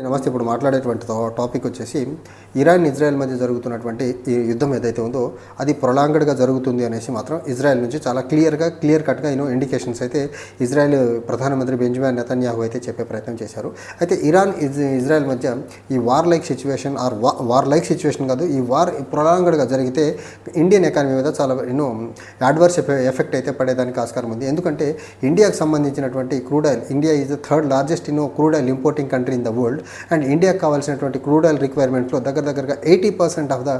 నమస్తే. ఇప్పుడు మాట్లాడేటువంటి టాపిక్ వచ్చేసి ఇరాన్ ఇజ్రాయెల్ మధ్య జరుగుతున్నటువంటి ఈ యుద్ధం ఏదైతే ఉందో అది ప్రొలాంగ్డ్గా జరుగుతుంది అనేసి మాత్రం ఇజ్రాయెల్ నుంచి చాలా క్లియర్ కట్గా ఇండికేషన్స్ అయితే ఇజ్రాయెల్ ప్రధానమంత్రి బెంజమిన్ నెతన్యాహు అయితే చెప్పే ప్రయత్నం చేశారు. అయితే ఇరాన్ ఇజ్రాయెల్ మధ్య ఈ వార్ లైక్ సిచ్యువేషన్ కాదు, ఈ వార్ ప్రొలాంగ్డ్గా జరిగితే ఇండియన్ ఎకానమీ మీద చాలా అడ్వర్స్ ఎఫెక్ట్ అయితే పడేదానికి ఆస్కారం ఉంది. ఎందుకంటే ఇండియాకు సంబంధించినటువంటి crude oil, India is the third largest crude oil importing country in the world. And ఇండియాకి కావాల్సినటువంటి క్రూడ్ ఆయిల్ రిక్వైర్మెంట్లో దగ్గరగా 80% of the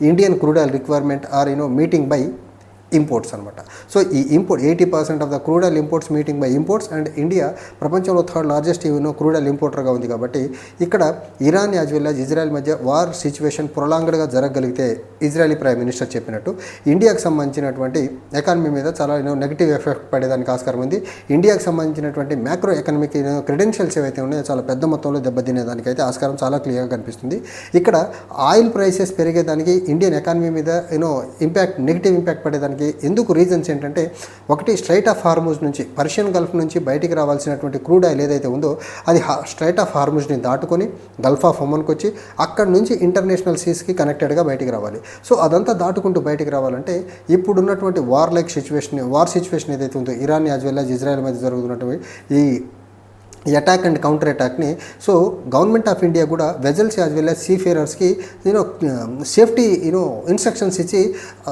Indian crude oil requirement are meeting by imports అనమాట. సో ఈ 80% of the crude oil imports meeting by imports. And India ప్రపంచంలో third largest crude oil ఇంపోర్టర్గా ఉంది. కాబట్టి ఇక్కడ Iran as well as Israel మధ్య వార్ సిచ్యువేషన్ ప్రొలాంగ్డ్గా జరగగలిగితే ఇజ్రాయలీ ప్రైమ్ మినిస్టర్ చెప్పినట్టు ఇండియాకు సంబంధించినటువంటి ఎకానమీ మీద చాలా నెగిటివ్ ఎఫెక్ట్ పడేదానికి ఆస్కారం ఉంది. ఇండియాకు సంబంధించినటువంటి మ్యాక్రో ఎకనామిక్ క్రెడెన్షియల్స్ ఏవైతే ఉన్నాయో చాలా పెద్ద మొత్తంలో దెబ్బతినేదానికైతే ఆస్కారం చాలా క్లియర్గా కనిపిస్తుంది. ఇక్కడ ఆయిల్ ప్రైసెస్ పెరిగేదానికి ఇండియన్ ఎకానమీ మీద నెగిటివ్ ఇంపాక్ట్ పడేదానికి ఎందుకు రీజన్స్ ఏంటంటే, ఒకటి స్ట్రైట్ ఆఫ్ హార్ముజ్ నుంచి పర్షియన్ గల్ఫ్ నుంచి బయటికి రావాల్సినటువంటి క్రూడ్ ఆయిల్ ఏదైతే ఉందో అది స్ట్రైట్ ఆఫ్ హార్ముజ్ని దాటుకొని గల్ఫ్ ఆఫ్ ఒమన్కి వచ్చి అక్కడ నుంచి ఇంటర్నేషనల్ సీస్కి కనెక్టెడ్గా బయటికి రావాలి. సో అదంతా దాటుకుంటూ బయటికి రావాలంటే ఇప్పుడున్నటువంటి వార్ సిచ్యువేషన్ ఏదైతే ఉందో Iran as well as Israel మధ్య జరుగుతున్నటువంటి ఈ అటాక్ అండ్ కౌంటర్ అటాక్ని సో గవర్నమెంట్ ఆఫ్ ఇండియా కూడా వెజల్స్ యాజ్ వెల్ యాజ్ సీఫేరర్స్కి సేఫ్టీ ఇన్స్ట్రక్షన్స్ ఇచ్చి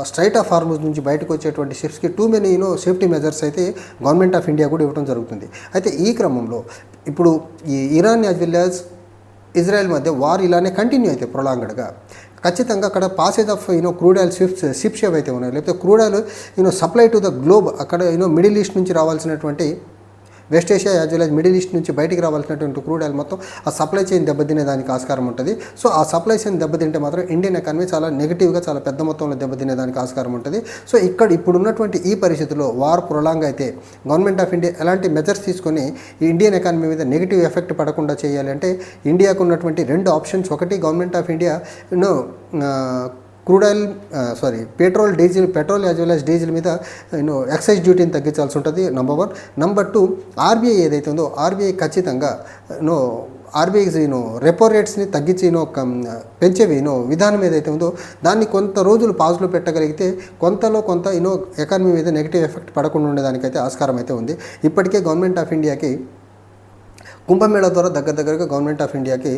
స్ట్రైట్ ఆఫ్ హార్ముజ్ నుంచి బయటకు వచ్చేటువంటి షిప్స్కి టూ మెనీ సేఫ్టీ మెజర్స్ అయితే గవర్నమెంట్ ఆఫ్ ఇండియా కూడా ఇవ్వడం జరుగుతుంది. అయితే ఈ క్రమంలో ఇప్పుడు ఈ Iran as well as Israel మధ్య వార్ ఇలానే కంటిన్యూ అయితే ప్రొలాంగ్డ్గా ఖచ్చితంగా అక్కడ passage of crude oil ships ఏవైతే ఉన్నాయి, లేకపోతే crude oil supply to the globe, అక్కడ మిడిల్ ఈస్ట్ నుంచి రావాల్సినటువంటి west Asia as well as middle east నుంచి బయటికి రావాల్సినటువంటి క్రూడ్ ఆయిల్ మొత్తం ఆ సప్లై చైన్ దెబ్బతినేదానికి ఆస్కారం ఉంటుంది. సో ఆ సప్లై చైన్ దెబ్బతింటే మాత్రం ఇండియన్ ఎకానమీ చాలా నెగిటివ్గా చాలా పెద్ద మొత్తంలో దెబ్బతినేదానికి ఆస్కారం ఉంటుంది. సో ఇప్పుడున్నటువంటి ఈ పరిస్థితుల్లో వార్ ప్రొలాంగ్ అయితే గవర్నమెంట్ ఆఫ్ ఇండియా ఎలాంటి మెజర్స్ తీసుకొని ఈ ఇండియన్ ఎకానమీ మీద నెగిటివ్ ఎఫెక్ట్ పడకుండా చేయాలి అంటే ఇండియాకు ఉన్నటువంటి రెండు ఆప్షన్స్. ఒకటి, government of India crude oil petrol as well as diesel మీద ఎక్సైజ్ డ్యూటీని తగ్గించాల్సి ఉంటుంది, నంబర్ 1. నంబర్ 2, ఆర్బీఐ ఏదైతే ఉందో ఆర్బీఐ ఖచ్చితంగా ఆర్బీఐ రెపో రేట్స్ని తగ్గించి పెంచేవి విధానం ఏదైతే ఉందో దాన్ని కొంత రోజులు పాజ్లో పెట్టగలిగితే కొంతలో కొంత ఎకానమీ మీద నెగిటివ్ ఎఫెక్ట్ పడకుండా ఉండేదానికైతే ఆస్కారం అయితే ఉంది. ఇప్పటికే గవర్నమెంట్ ఆఫ్ ఇండియాకి కుంభమేళా ద్వారా దగ్గరగా గవర్నమెంట్ ఆఫ్ ఇండియాకి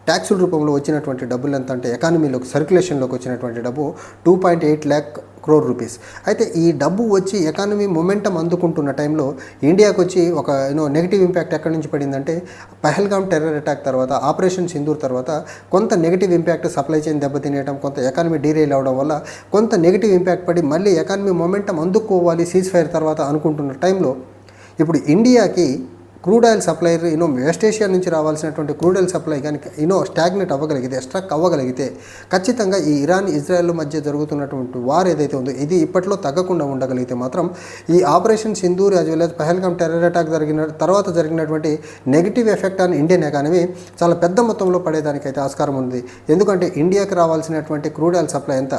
ట్యాక్సుల రూపంలో వచ్చినటువంటి డబ్బులు ఎంత అంటే ఎకానమీలోకి సర్క్యులేషన్లోకి వచ్చినటువంటి డబ్బు 2.8 lakh crore రూపీస్. అయితే ఈ డబ్బు వచ్చి ఎకానమీ మొమెంటం అందుకుంటున్న టైంలో ఇండియాకు వచ్చి ఒక నెగిటివ్ ఇంపాక్ట్ ఎక్కడి నుంచి పడిందంటే పహల్గామ్ టెర్రర్ అటాక్ తర్వాత, ఆపరేషన్ సింధూర్ తర్వాత కొంత నెగిటివ్ ఇంపాక్ట్ సప్లై చైన్ దెబ్బతినేయడం, కొంత ఎకానమీ డీరైల్ అవడం వల్ల కొంత నెగిటివ్ ఇంపాక్ట్ పడి మళ్ళీ ఎకానమీ మొమెంటం అందుకోవాలి సీజ్ ఫైర్ తర్వాత అనుకుంటున్న టైంలో ఇప్పుడు ఇండియాకి crude oil supply west Asia నుంచి రావాల్సినటువంటి క్రూడ్ ఆయిల్ సప్లై కానీ స్ట్రక్ అవ్వగలిగితే ఖచ్చితంగా ఈ ఇరాన్ ఇజ్రాయెల్ మధ్య జరుగుతున్నటువంటి వార్ ఏదైతే ఉందో ఇది ఇప్పట్లో తగ్గకుండా ఉండగలిగితే మాత్రం ఈ operation Sindoor as well as Pahalgam terror attack జరిగినటువంటి negative effect on Indian economy చాలా పెద్ద మొత్తంలో పడేదానికైతే ఆస్కారం ఉంది. ఎందుకంటే ఇండియాకి రావాల్సినటువంటి క్రూడ్ ఆయిల్ సప్లై ఎంత,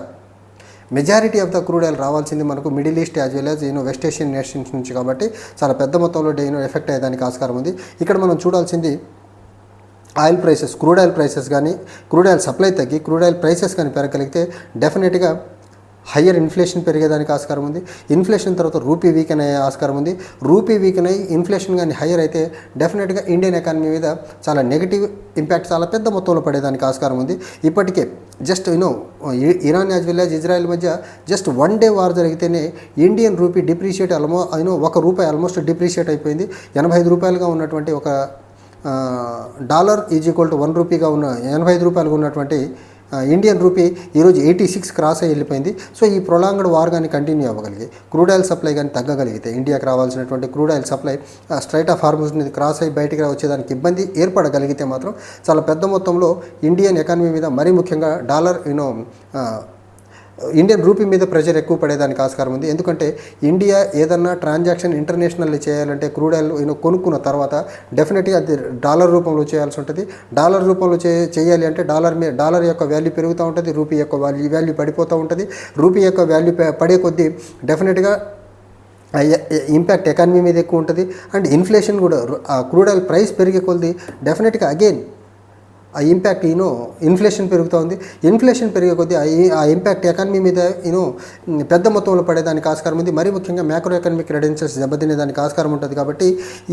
majority of the crude oil రావాల్సింది మనకు Middle East as well as West Asian nations నుంచి. కాబట్టి చాలా పెద్ద మొత్తంలో ఎఫెక్ట్ అయ్యేదానికి ఆస్కారం ఉంది. ఇక్కడ మనం చూడాల్సింది oil prices, crude oil prices కానీ క్రూడ్ ఆయిల్ సప్లై తగ్గి క్రూడ్ ఆయిల్ ప్రైసెస్ కానీ పెరగలిగితే డెఫినెట్గా హయ్యర్ ఇన్ఫ్లేషన్ పెరిగేదానికి ఆస్కారం ఉంది. ఇన్ఫ్లేషన్ తర్వాత రూపీ వీకెన్ అయ్యే ఆస్కారం ఉంది. రూపీ వీకెన్ అయ్యి ఇన్ఫ్లేషన్ కానీ హయ్యర్ అయితే డెఫినెట్గా ఇండియన్ ఎకానమీ మీద చాలా నెగిటివ్ ఇంపాక్ట్ చాలా పెద్ద మొత్తంలో పడేదానికి ఆస్కారం ఉంది. ఇప్పటికే just Iran as well as Israel మధ్య జస్ట్ 1 day వార్ జరిగితేనే Indian rupee depreciate $1 almost depreciate అయిపోయింది. 85 రూపాయలుగా ఉన్నటువంటి ఒక డాలర్ ఈజ్ ఈక్వల్ టు 1 రూపీగా ఉన్న 85 రూపాయలుగా ఉన్నటువంటి ఇండియన్ రూపీ ఈరోజు 86 క్రాస్ అయ్యి వెళ్ళిపోయింది. సో ఈ ప్రొలాంగ్డ్ వార్ కానీ కంటిన్యూ అవ్వగలిగి క్రూడ్ ఆయిల్ సప్లై కానీ తగ్గగలిగితే ఇండియాకి రావాల్సినటువంటి crude oil supply strait of హార్ముజ్ని క్రాస్ అయ్యి బయటికి వచ్చేదానికి ఇబ్బంది ఏర్పడగలిగితే మాత్రం చాలా పెద్ద మొత్తంలో ఇండియన్ ఎకానమీ మీద మరీ ముఖ్యంగా ఇండియన్ రూపీ మీద ప్రెషర్ ఎక్కువ పడేదానికి ఆస్కారం ఉంది. ఎందుకంటే ఇండియా ఏదన్నా ట్రాన్సాక్షన్ ఇంటర్నేషనల్లీ చేయాలంటే క్రూడ్ ఆయిల్ కొనుక్కున్న తర్వాత డెఫినెట్గా అది డాలర్ రూపంలో చేయాల్సి ఉంటుంది. డాలర్ రూపంలో చేయాలి అంటే డాలర్ యొక్క వాల్యూ పెరుగుతూ ఉంటుంది, రూపీ యొక్క వాల్యూ పడిపోతూ ఉంటుంది. రూపీ యొక్క వాల్యూ పడే కొద్దీ డెఫినెట్గా ఇంపాక్ట్ ఎకానమీ మీద ఎక్కువ ఉంటుంది. అండ్ ఇన్ఫ్లేషన్ కూడా క్రూడ్ ఆయిల్ ప్రైస్ పెరిగే కొద్దీ డెఫినెట్గా అగైన్ ఆ ఇంపాక్ట్ ఇన్ఫ్లేషన్ పెరుగుతోంది. ఇన్ఫ్లేషన్ పెరిగే కొద్దీ ఆ ఇంపాక్ట్ ఎకానమీ మీద పెద్ద మొత్తంలో పడేదానికి ఆస్కారం ఉంది. మరీ ముఖ్యంగా మ్యాక్రో ఎకనామిక్ క్రెడెన్షియల్స్ దెబ్బతినేదానికి ఆస్కారం ఉంటుంది. కాబట్టి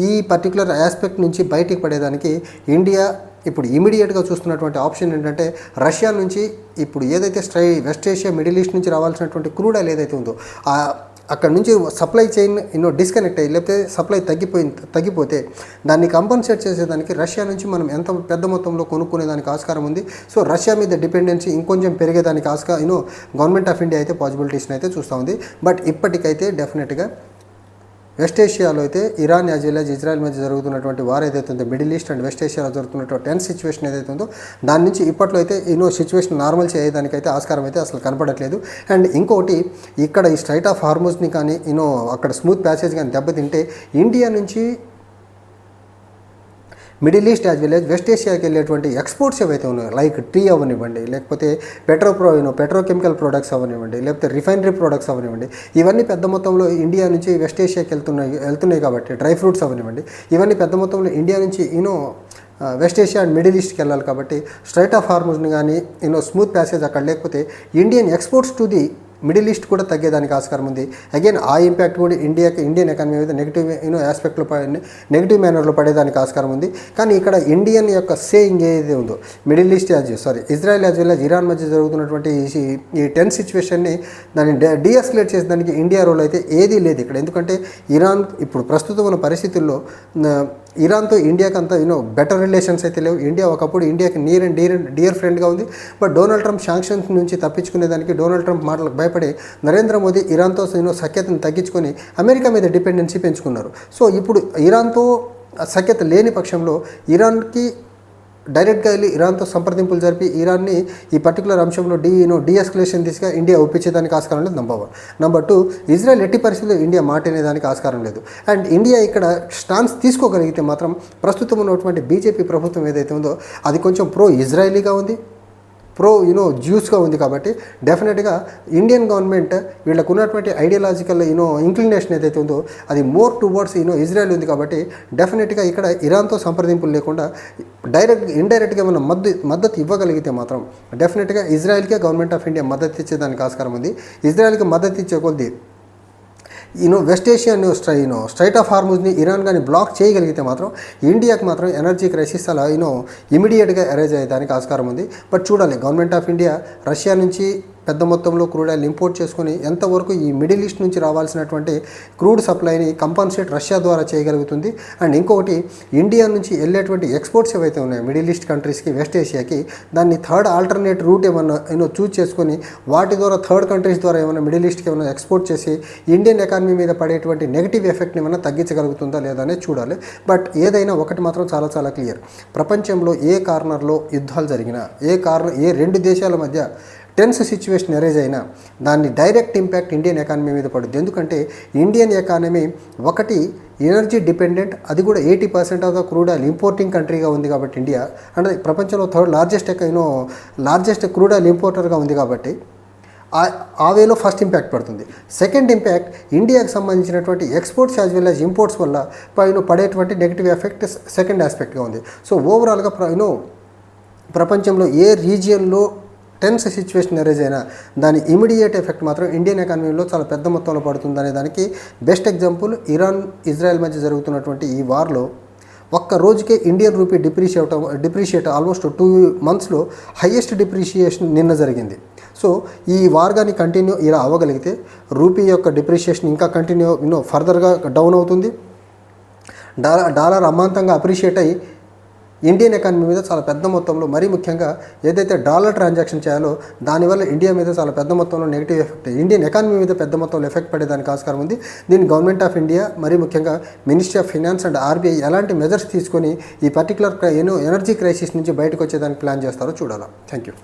ఈ పర్టికులర్ ఆస్పెక్ట్ నుంచి బయటికి పడేదానికి ఇండియా ఇప్పుడు ఇమీడియట్గా చూస్తున్నటువంటి ఆప్షన్ ఏంటంటే రష్యా నుంచి ఇప్పుడు ఏదైతే వెస్ట్ ఏషియా మిడిల్ ఈస్ట్ నుంచి రావాల్సినటువంటి క్రూడ్ ఆయిల్ ఏదైతే ఉందో అక్కడ నుంచి సప్లై చైన్ డిస్కనెక్ట్ అయ్యి లేకపోతే సప్లై తగ్గిపోతే దాన్ని కంపన్సేట్ చేసేదానికి రష్యా నుంచి మనం ఎంత పెద్ద మొత్తంలో కొనుక్కునేదానికి ఆస్కారం ఉంది. సో రష్యా మీద డిపెండెన్సీ ఇంకొంచెం పెరిగేదానికి గవర్నమెంట్ ఆఫ్ ఇండియా అయితే పాసిబిలిటీస్ని అయితే చూస్తూ ఉంది. బట్ ఇప్పటికైతే డెఫినెట్గా వెస్ట్ ఏషియాలో అయితే Iran as well as Israel మధ్య జరుగుతున్నటువంటి వార్ ఏదైతే ఉందో మిడిల్ ఈస్ట్ అండ్ వెస్ట్ ఏషియాలో జరుగుతున్నటువంటి టెన్స్ సిచ్యువేషన్ ఏదైతే ఉందో దాని నుంచి ఇప్పట్లో అయితే సిచ్యువేషన్ నార్మల్ చేయడానికైతే ఆస్కారం అయితే అసలు కనపడట్లేదు. అండ్ ఇంకొకటి ఇక్కడ ఈ స్ట్రైట్ ఆఫ్ హార్మోజ్ని కానీ అక్కడ స్మూత్ ప్యాసేజ్ కానీ దెబ్బతింటే ఇండియా నుంచి Middle East as well as West ఏషియాకి వెళ్ళేటువంటి ఎక్స్పోర్ట్స్ ఏవైతే ఉన్నాయో లైక్ టీ అవనివ్వండి, లేకపోతే పెట్రోకెమికల్ ప్రొడక్ట్స్ అవనివ్వండి, లేకపోతే రిఫైనరీ ప్రొడక్ట్స్ అవనివ్వండి, ఇవన్నీ పెద్ద మొత్తంలో ఇండియా నుంచి వెస్ట్ ఏషియాకి వెళ్తున్నాయి కాబట్టి డ్రై ఫ్రూట్స్ అవనివ్వండి, ఇవన్నీ పెద్ద మొత్తంలో ఇండియా నుంచి వెస్ట్ ఏషియా అండ్ మిడిల్ ఈస్ట్కి వెళ్ళాలి. కాబట్టి స్ట్రైట్ ఆఫ్ హార్మోజ్ని కానీ స్మూత్ ప్యాసేజ్ అక్కడ లేకపోతే Indian exports to the middle east కూడా తగ్గేదానికి ఆస్కారం ఉంది. అగైన్ ఆ ఇంపాక్ట్ కూడా ఇండియన్ ఎకానమీ మీద నెగిటివ్ ఆస్పెక్ట్లో నెగిటివ్ మేనర్లో పడేదానికి ఆస్కారం ఉంది. కానీ ఇక్కడ ఇండియన్ యొక్క సేయింగ్ ఏదైతే ఉందో middle east Israel as well as Iran మధ్య జరుగుతున్నటువంటి ఈ టెన్స్ సిచ్యువేషన్ని దాన్ని డీఎస్కలేట్ చేసేదానికి ఇండియా రోల్ అయితే ఏదీ లేదు ఇక్కడ. ఎందుకంటే ఇరాన్ ఇప్పుడు ప్రస్తుతం ఉన్న పరిస్థితుల్లో ఇరాన్తో ఇండియాకి అంతా బెటర్ రిలేషన్స్ అయితే లేవు. ఇండియా ఒకప్పుడు ఇండియాకి నియర్ అండ్ డియర్ ఫ్రెండ్గా ఉంది. బట్ డొనాల్డ్ ట్రంప్ శాంక్షన్స్ నుంచి తప్పించుకునేదానికి డొనాల్డ్ ట్రంప్ మాటలకు భయపడి నరేంద్ర మోదీ ఇరాన్తో సఖ్యతను తగ్గించుకొని అమెరికా మీద డిపెండెన్సీ పెంచుకున్నారు. సో ఇప్పుడు ఇరాన్తో సఖ్యత లేని పక్షంలో ఇరాన్కి డైరెక్ట్గా వెళ్ళి ఇరాన్తో సంప్రదింపులు జరిపి ఇరాన్ని ఈ పర్టికులర్ అంశంలో డీఎస్కలేషన్ దిశగా ఇండియా ఒప్పించేదానికి ఆస్కారం లేదు. నెంబర్ 1. నెంబర్ 2, ఇజ్రాయెల్ ఎట్టి పరిస్థితుల్లో ఇండియా మాట అనేదానికి ఆస్కారం లేదు. అండ్ ఇండియా ఇక్కడ స్టాన్స్ తీసుకోగలిగితే మాత్రం ప్రస్తుతం ఉన్నటువంటి బీజేపీ ప్రభుత్వం ఏదైతే ఉందో అది కొంచెం ప్రో ఇజ్రాయలీగా ఉంది, ప్రో జ్యూస్గా ఉంది. కాబట్టి డెఫినెట్గా ఇండియన్ గవర్నమెంట్ వీళ్ళకు ఉన్నటువంటి ఐడియాలజికల్ ఇంక్లినేషన్ ఏదైతే ఉందో అది మోర్ టువర్డ్స్ ఇజ్రాయెల్ ఉంది. కాబట్టి డెఫినెట్గా ఇక్కడ ఇరాన్తో సంప్రదింపులు లేకుండా ఇండైరెక్ట్గా మనం మద్దతు ఇవ్వగలిగితే మాత్రం డెఫినెట్గా ఇజ్రాయెల్కే గవర్నమెంట్ ఆఫ్ ఇండియా మద్దతు ఇచ్చేదానికి ఆస్కారం ఉంది. ఇజ్రాయెల్కి మద్దతు ఇచ్చే కొద్దీ వెస్ట్ ఏషియన్ స్ట్రైట్ ఆఫ్ హార్మోజ్ని ఇరాన్ కానీ బ్లాక్ చేయగలిగితే మాత్రం ఇండియాకి మాత్రం ఎనర్జీ క్రైసిస్ అలా ఇమీడియట్గా అరైజ్ అయ్యేదానికి ఆస్కారం ఉంది. బట్ చూడాలి గవర్నమెంట్ ఆఫ్ ఇండియా రష్యా నుంచి పెద్ద మొత్తంలో క్రూడ్ ఆయిల్ ఇంపోర్ట్ చేసుకొని ఎంతవరకు ఈ మిడిల్ ఈస్ట్ నుంచి రావాల్సినటువంటి క్రూడ్ సప్లైని కంపన్సేట్ రష్యా ద్వారా చేయగలుగుతుంది. అండ్ ఇంకొకటి ఇండియా నుంచి వెళ్ళేటువంటి ఎక్స్పోర్ట్స్ ఏవైతే ఉన్నాయో మిడిల్ ఈస్ట్ కంట్రీస్కి వెస్ట్ ఏషియాకి దాన్ని థర్డ్ ఆల్టర్నేట్ రూట్ ఏమన్నా చూజ్ చేసుకొని వాటి ద్వారా థర్డ్ కంట్రీస్ ద్వారా ఏమైనా మిడిల్ ఈస్ట్కి ఏమైనా ఎక్స్పోర్ట్ చేసి ఇండియన్ ఎకానమీ మీద పడేటువంటి నెగిటివ్ ఎఫెక్ట్ని ఏమైనా తగ్గించగలుగుతుందా లేదా అనేది చూడాలి. బట్ ఏదైనా ఒకటి మాత్రం చాలా చాలా క్లియర్, ప్రపంచంలో ఏ కార్నర్లో యుద్ధాలు జరిగినా ఏ రెండు దేశాల మధ్య టెన్స్ సిచ్యువేషన్ అరైజ్ అయినా దాన్ని డైరెక్ట్ ఇంపాక్ట్ ఇండియన్ ఎకానమీ మీద పడుతుంది. ఎందుకంటే ఇండియన్ ఎకానమీ ఒకటి ఎనర్జీ డిపెండెంట్, అది కూడా 80% of the crude oil importing కంట్రీగా ఉంది. కాబట్టి ఇండియా అంటే ప్రపంచంలో థర్డ్ లార్జెస్ట్ క్రూడ్ ఆయిల్ ఇంపోర్టర్గా ఉంది. కాబట్టి ఆ వేలో ఫస్ట్ ఇంపాక్ట్ పడుతుంది. సెకండ్ ఇంపాక్ట్ ఇండియాకి సంబంధించినటువంటి exports as well as imports వల్ల పడేటువంటి నెగిటివ్ ఎఫెక్ట్ సెకండ్ ఆస్పెక్ట్గా ఉంది. సో ఓవరాల్గా ప్రపంచంలో ఏ రీజియన్లో టెన్స్ సిచ్యువేషన్ అరైజ్ అయినా దాని ఇమీడియట్ ఎఫెక్ట్ మాత్రం ఇండియన్ ఎకానమీలో చాలా పెద్ద మొత్తంలో పడుతుందనే దానికి బెస్ట్ ఎగ్జాంపుల్ ఇరాన్ ఇజ్రాయెల్ మధ్య జరుగుతున్నటువంటి ఈ వార్లో ఒక్క రోజుకే ఇండియన్ రూపీ డిప్రిషియేట్ ఆల్మోస్ట్ 2 monthsలో హయ్యెస్ట్ డిప్రిషియేషన్ నిన్న జరిగింది. సో ఈ వార్ కానీ కంటిన్యూ ఇలా అవ్వగలిగితే రూపీ యొక్క డిప్రిషియేషన్ ఇంకా కంటిన్యూ ఫర్దర్గా డౌన్ అవుతుంది. డాలర్ అమాంతంగా అప్రిషియేట్ అయ్యి ఇండియన్ ఎకానమీ మీద చాలా పెద్ద మొత్తంలో మరీ ముఖ్యంగా ఏదైతే డాలర్ ట్రాన్సాక్షన్ చేయాలో దానివల్ల ఇండియా మీద చాలా పెద్ద మొత్తంలో నెగిటివ్ ఎఫెక్ట్ ఇండియన్ ఎకానమీ మీద పెద్ద మొత్తంలో ఎఫెక్ట్ పడేదానికి ఆస్కారం ఉంది. దీన్ని గవర్నమెంట్ ఆఫ్ ఇండియా మరీ ముఖ్యంగా ministry of finance and RBI ఎలాంటి మెజర్స్ తీసుకొని ఈ పర్టికులర్ ఎనర్జీ క్రైసిస్ నుంచి బయటకు వచ్చేదానికి ప్లాన్ చేస్తారో చూడాలి. Thank you.